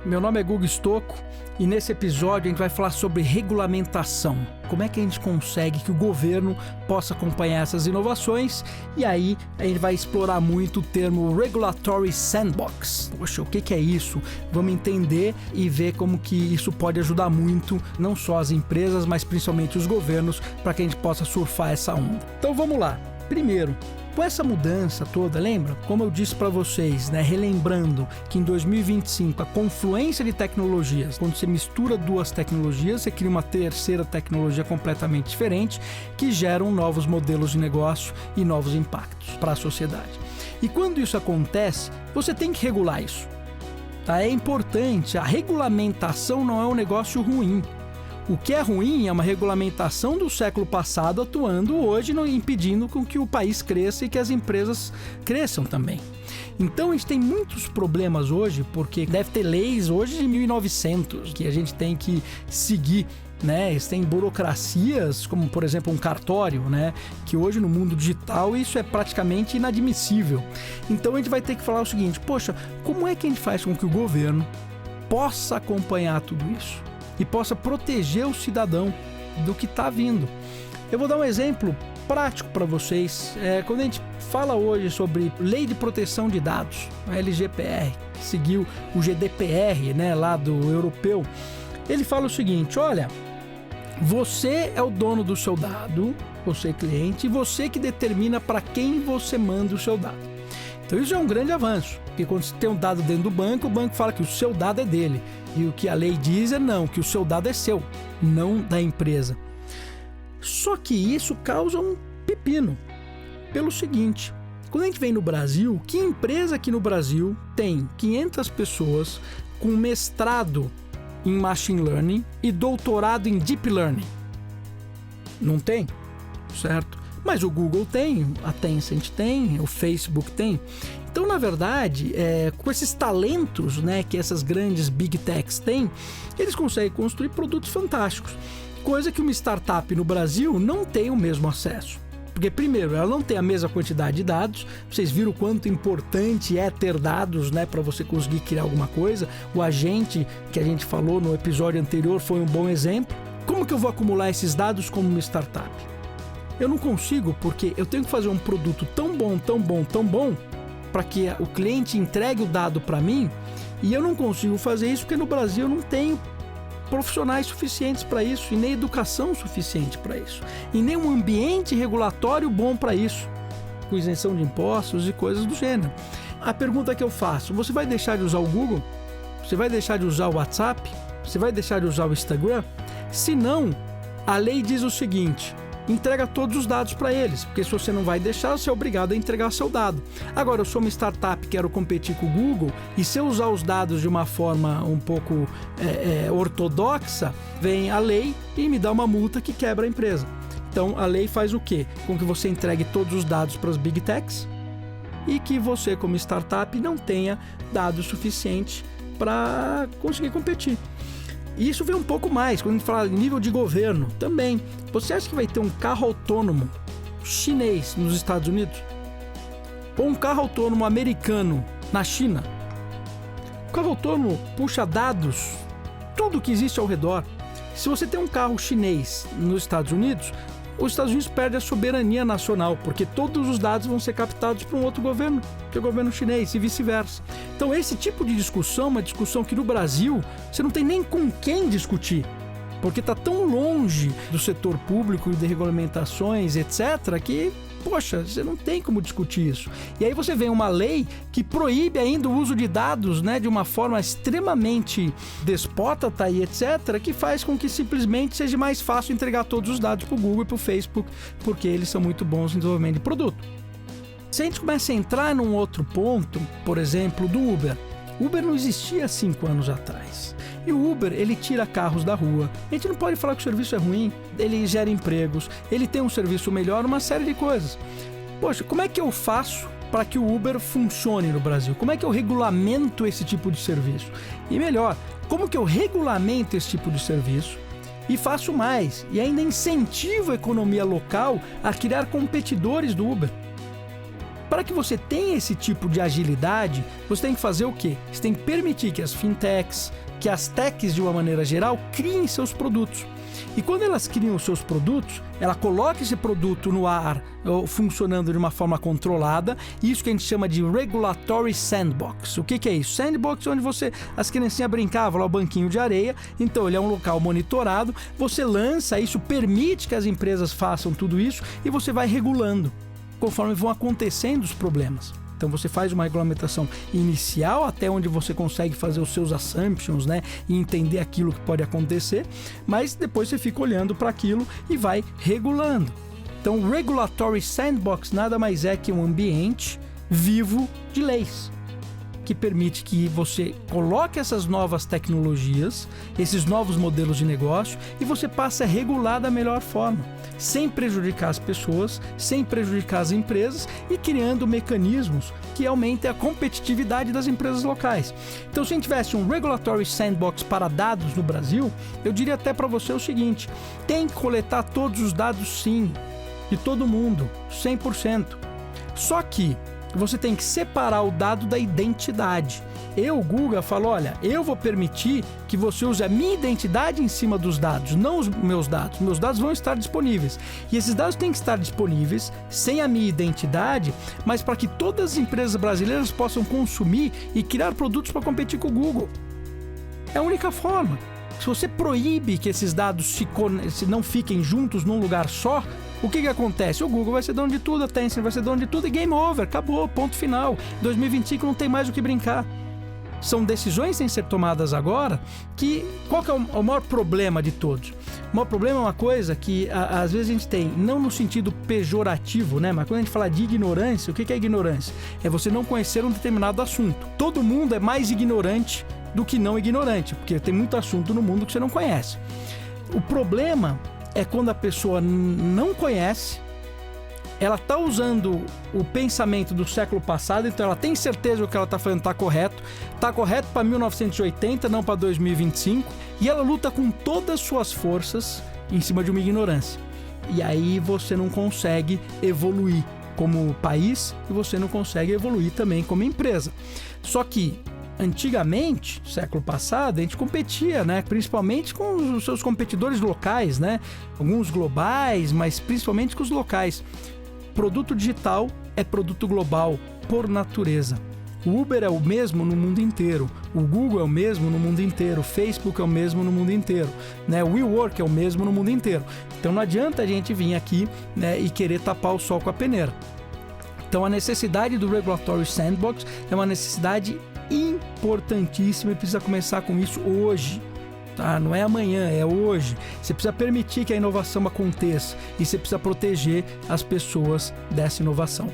Meu nome é Guga Stocco e nesse episódio a gente vai falar sobre regulamentação. Como é que a gente consegue que o governo possa acompanhar essas inovações? E aí a gente vai explorar muito o termo Regulatory Sandbox. Poxa, o que é isso? Vamos entender e ver como que isso pode ajudar muito, não só as empresas, mas principalmente os governos, para que a gente possa surfar essa onda. Então vamos lá. Primeiro, com essa mudança toda, lembra? Como eu disse para vocês, relembrando que em 2025 a confluência de tecnologias, quando você mistura duas tecnologias, você cria uma terceira tecnologia completamente diferente que geram novos modelos de negócio e novos impactos para a sociedade. E quando isso acontece, você tem que regular isso. Tá? É importante, a regulamentação não é um negócio ruim. O que é ruim é uma regulamentação do século passado atuando hoje, impedindo com que o país cresça e que as empresas cresçam também. Então a gente tem muitos problemas hoje, porque deve ter leis hoje de 1900 que a gente tem que seguir. Eles têm burocracias, como por exemplo um cartório, que hoje no mundo digital isso é praticamente inadmissível. Então a gente vai ter que falar o seguinte: poxa, como é que a gente faz com que o governo possa acompanhar tudo isso e possa proteger o cidadão do que está vindo? Eu vou dar um exemplo prático para vocês. Quando a gente fala hoje sobre Lei de Proteção de Dados, a LGPR, que seguiu o GDPR, lá do europeu, ele fala o seguinte: olha, você é o dono do seu dado, você cliente, e você que determina para quem você manda o seu dado. Então isso é um grande avanço, porque quando você tem um dado dentro do banco, o banco fala que o seu dado é dele. E o que a lei diz é não, que o seu dado é seu, não da empresa. Só que isso causa um pepino. Pelo seguinte: quando a gente vem no Brasil, que empresa aqui no Brasil tem 500 pessoas com mestrado em Machine Learning e doutorado em Deep Learning? Não tem, certo? Mas o Google tem, a Tencent tem, o Facebook tem. Então, na verdade, com esses talentos que essas grandes Big Techs têm, eles conseguem construir produtos fantásticos. Coisa que uma startup no Brasil não tem o mesmo acesso. Porque, primeiro, ela não tem a mesma quantidade de dados. Vocês viram o quanto importante é ter dados para você conseguir criar alguma coisa. O agente que a gente falou no episódio anterior foi um bom exemplo. Como que eu vou acumular esses dados como uma startup? Eu não consigo, porque eu tenho que fazer um produto tão bom, para que o cliente entregue o dado para mim, e eu não consigo fazer isso porque no Brasil eu não tenho profissionais suficientes para isso, e nem educação suficiente para isso, e nem um ambiente regulatório bom para isso, com isenção de impostos e coisas do gênero. A pergunta que eu faço: você vai deixar de usar o Google? Você vai deixar de usar o WhatsApp? Você vai deixar de usar o Instagram? Se não, a lei diz o seguinte: entrega todos os dados para eles, porque se você não vai deixar, você é obrigado a entregar seu dado. Agora, eu sou uma startup, quero competir com o Google, e se eu usar os dados de uma forma um pouco ortodoxa, vem a lei e me dá uma multa que quebra a empresa. Então, a lei faz o quê? Com que você entregue todos os dados para as Big Techs e que você, como startup, não tenha dados suficientes para conseguir competir. E isso vem um pouco mais, quando a gente fala em nível de governo, também. Você acha que vai ter um carro autônomo chinês nos Estados Unidos? Ou um carro autônomo americano na China? O carro autônomo puxa dados, tudo que existe ao redor. Se você tem um carro chinês nos Estados Unidos, os Estados Unidos perdem a soberania nacional, porque todos os dados vão ser captados por um outro governo, que é o governo chinês, e vice-versa. Então esse tipo de discussão é uma discussão que no Brasil você não tem nem com quem discutir, porque está tão longe do setor público e de regulamentações, etc., que, poxa, você não tem como discutir isso. E aí você vem uma lei que proíbe ainda o uso de dados, de uma forma extremamente despótata e etc., que faz com que simplesmente seja mais fácil entregar todos os dados para o Google e para o Facebook, porque eles são muito bons em desenvolvimento de produto. Se a gente começa a entrar num outro ponto, por exemplo, do Uber. O Uber não existia há 5 anos atrás. E o Uber, ele tira carros da rua. A gente não pode falar que o serviço é ruim. Ele gera empregos, ele tem um serviço melhor, uma série de coisas. Poxa, como é que eu faço para que o Uber funcione no Brasil? Como é que eu regulamento esse tipo de serviço? E melhor, como que eu regulamento esse tipo de serviço? E faço mais, e ainda incentivo a economia local a criar competidores do Uber. Para que você tenha esse tipo de agilidade, você tem que fazer o quê? Você tem que permitir que as fintechs, que as techs de uma maneira geral, criem seus produtos. E quando elas criam os seus produtos, ela coloca esse produto no ar, funcionando de uma forma controlada, isso que a gente chama de Regulatory Sandbox. O que é isso? Sandbox é onde as criancinhas brincavam lá, o banquinho de areia, então ele é um local monitorado, você lança isso, permite que as empresas façam tudo isso e você vai regulando, conforme vão acontecendo os problemas. Então você faz uma regulamentação inicial até onde você consegue fazer os seus assumptions, né? E entender aquilo que pode acontecer, mas depois você fica olhando para aquilo e vai regulando. Então o Regulatory Sandbox nada mais é que um ambiente vivo de leis, que permite que você coloque essas novas tecnologias, esses novos modelos de negócio e você passe a regular da melhor forma, sem prejudicar as pessoas, sem prejudicar as empresas e criando mecanismos que aumentem a competitividade das empresas locais. Então, se a gente tivesse um Regulatory Sandbox para dados no Brasil, eu diria até para você o seguinte: tem que coletar todos os dados sim, de todo mundo, 100%. Só que você tem que separar o dado da identidade. Eu, Guga, falo, olha, eu vou permitir que você use a minha identidade em cima dos dados, não os meus dados. Meus dados vão estar disponíveis. E esses dados têm que estar disponíveis sem a minha identidade, mas para que todas as empresas brasileiras possam consumir e criar produtos para competir com o Google. É a única forma. Se você proíbe que esses dados se não fiquem juntos num lugar só, o que acontece? O Google vai ser dono de tudo, a Tencent vai ser dono de tudo e game over, acabou, ponto final. 2025 não tem mais o que brincar. São decisões que têm que ser tomadas agora que... Qual que é o maior problema de todos? O maior problema é uma coisa que às vezes a gente tem, não no sentido pejorativo, né? Mas quando a gente fala de ignorância, o que é ignorância? É você não conhecer um determinado assunto. Todo mundo é mais ignorante do que não ignorante, porque tem muito assunto no mundo que você não conhece. O problema é quando a pessoa não conhece, ela está usando o pensamento do século passado, então ela tem certeza que o que ela está fazendo está correto para 1980, não para 2025, e ela luta com todas as suas forças em cima de uma ignorância. E aí você não consegue evoluir como país e você não consegue evoluir também como empresa. Só que antigamente, século passado, a gente competia, né? Principalmente com os seus competidores locais, né? Alguns globais, mas principalmente com os locais. Produto digital é produto global por natureza. O Uber é o mesmo no mundo inteiro, o Google é o mesmo no mundo inteiro, o Facebook é o mesmo no mundo inteiro, né? O WeWork é o mesmo no mundo inteiro. Então não adianta a gente vir aqui, né, e querer tapar o sol com a peneira. Então a necessidade do Regulatory Sandbox é uma necessidade importantíssima e precisa começar com isso hoje, tá? Não é amanhã, é hoje. Você precisa permitir que a inovação aconteça e você precisa proteger as pessoas dessa inovação.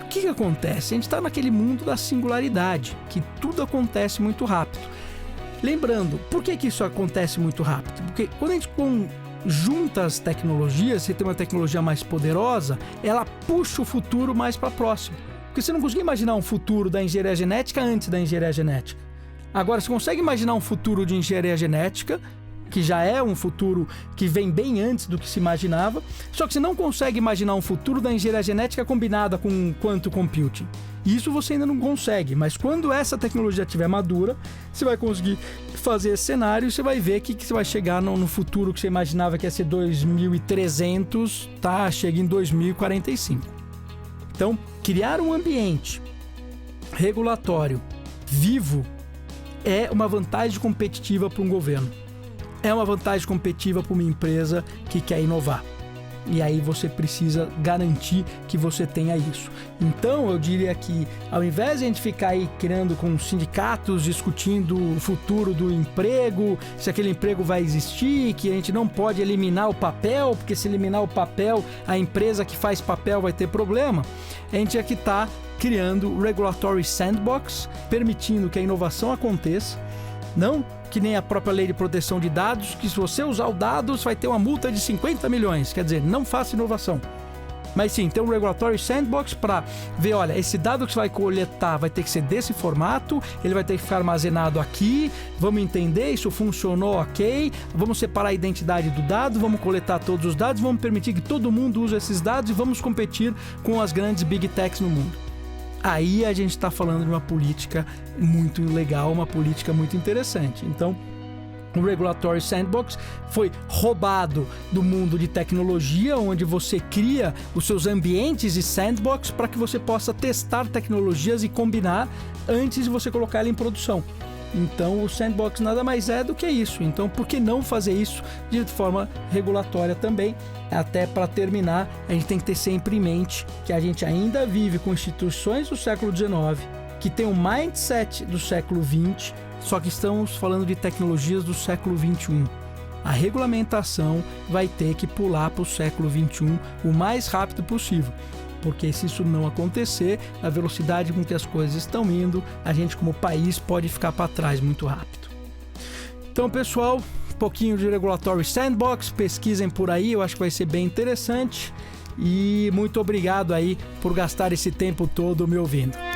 O que acontece? A gente está naquele mundo da singularidade, que tudo acontece muito rápido. Lembrando, por que isso acontece muito rápido? Porque quando a gente junta as tecnologias, você tem uma tecnologia mais poderosa, ela puxa o futuro mais para próximo. Porque você não consegue imaginar um futuro da engenharia genética antes da engenharia genética. Agora, você consegue imaginar um futuro de engenharia genética, que já é um futuro que vem bem antes do que se imaginava, só que você não consegue imaginar um futuro da engenharia genética combinada com quantum computing. Isso você ainda não consegue, mas quando essa tecnologia estiver madura, você vai conseguir fazer esse cenário e você vai ver que você vai chegar no futuro que você imaginava que ia ser 2300, tá? Chega em 2045. Então, criar um ambiente regulatório vivo é uma vantagem competitiva para um governo. É uma vantagem competitiva para uma empresa que quer inovar. E aí você precisa garantir que você tenha isso. Então, eu diria que ao invés de a gente ficar aí criando com sindicatos, discutindo o futuro do emprego, se aquele emprego vai existir, que a gente não pode eliminar o papel, porque se eliminar o papel, a empresa que faz papel vai ter problema, a gente é que está criando o Regulatory Sandbox, permitindo que a inovação aconteça, não que nem a própria lei de proteção de dados, que se você usar o dados vai ter uma multa de 50 milhões. Quer dizer, não faça inovação. Mas sim, tem um Regulatory Sandbox para ver, olha, esse dado que você vai coletar vai ter que ser desse formato, ele vai ter que ficar armazenado aqui, vamos entender, isso funcionou, ok, vamos separar a identidade do dado, vamos coletar todos os dados, vamos permitir que todo mundo use esses dados e vamos competir com as grandes Big Techs no mundo. Aí a gente está falando de uma política muito legal, uma política muito interessante. Então, o Regulatory Sandbox foi roubado do mundo de tecnologia, onde você cria os seus ambientes de sandbox para que você possa testar tecnologias e combinar antes de você colocar ela em produção. Então, o sandbox nada mais é do que isso. Então, por que não fazer isso de forma regulatória também? Até para terminar, a gente tem que ter sempre em mente que a gente ainda vive com instituições do século XIX, que tem um mindset do século XX, só que estamos falando de tecnologias do século XXI. A regulamentação vai ter que pular para o século XXI o mais rápido possível, porque se isso não acontecer, a velocidade com que as coisas estão indo, a gente como país pode ficar para trás muito rápido. Então, pessoal, um pouquinho de Regulatory Sandbox, pesquisem por aí, eu acho que vai ser bem interessante. E muito obrigado aí por gastar esse tempo todo me ouvindo.